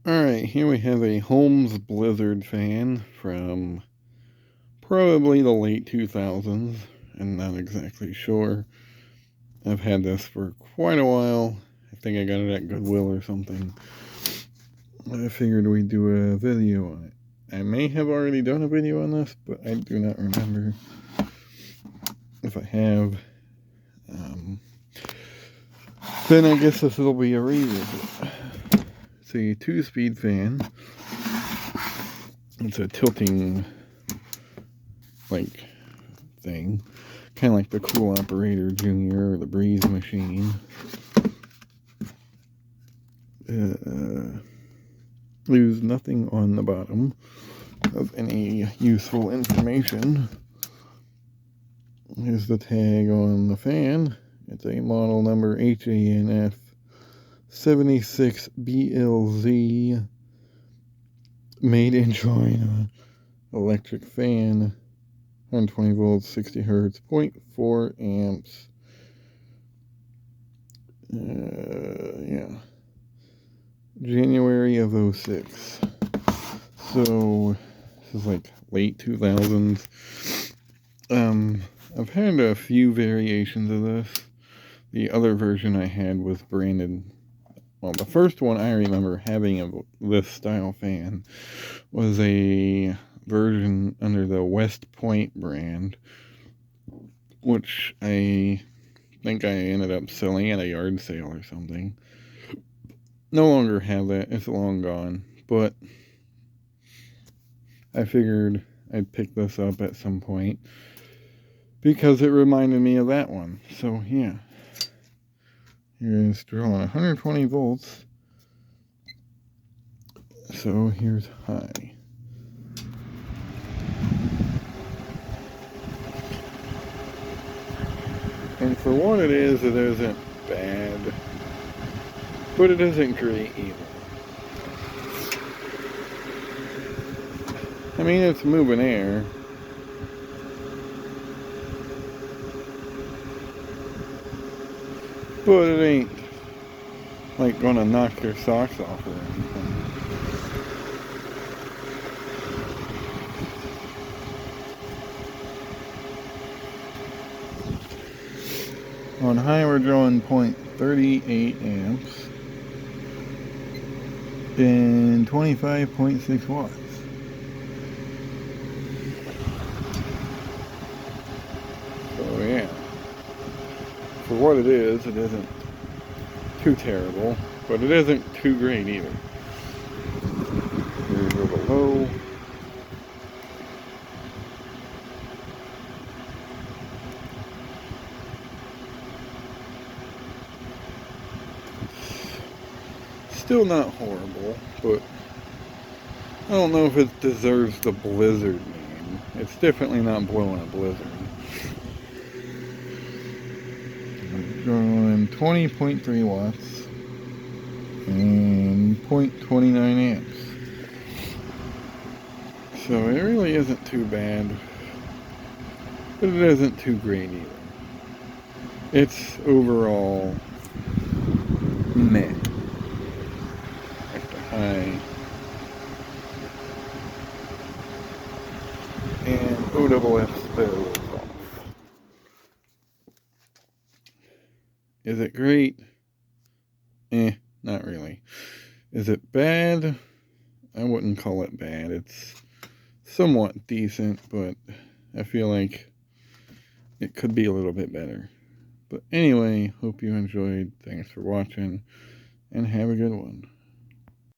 Alright, here we have a Holmes Blizzard fan from probably the late 2000s. I'm not exactly sure. I've had this for quite a while. I think I got it at Goodwill or something. I figured we'd do a video on it. I may have already done a video on this, but I do not remember if I have. Then I guess this will be a revisit. It's a 2-speed fan. It's a tilting thing, kind of like the Cool Operator Junior or the Breeze machine. There's nothing on the bottom of any useful information. Here's the tag on the fan. It's a model number HANF76BLZ, made in China, electric fan, 120 volts, 60 hertz, 0.4 amps. January of 06. So this is like late 2000s. I've had a few variations of this. The other version I had was branded, well, the first one I remember having of this style fan was a version under the West Point brand, which I think I ended up selling at a yard sale or something. No longer have that. It's long gone. But I figured I'd pick this up at some point because it reminded me of that one. So, yeah. Here's drawing 120 volts. So, here's high. And for what it isn't bad. But it isn't great either. I mean, it's moving air. But it ain't like gonna knock your socks off or anything. On high, we're drawing 0.38 amps and 25.6 watts. So yeah, for what it isn't too terrible, but it isn't too great either. Here's a little low. Still not horrible, but I don't know if it deserves the Blizzard name. It's definitely not blowing a blizzard. Drawing 20.3 watts and 0.29 amps. So it really isn't too bad, but it isn't too great either. It's overall meh. High. And OWF spell is off. Is it great? Not really. Is it bad? I wouldn't call it bad. It's somewhat decent, but I feel like it could be a little bit better. But anyway, hope you enjoyed. Thanks for watching, and have a good one.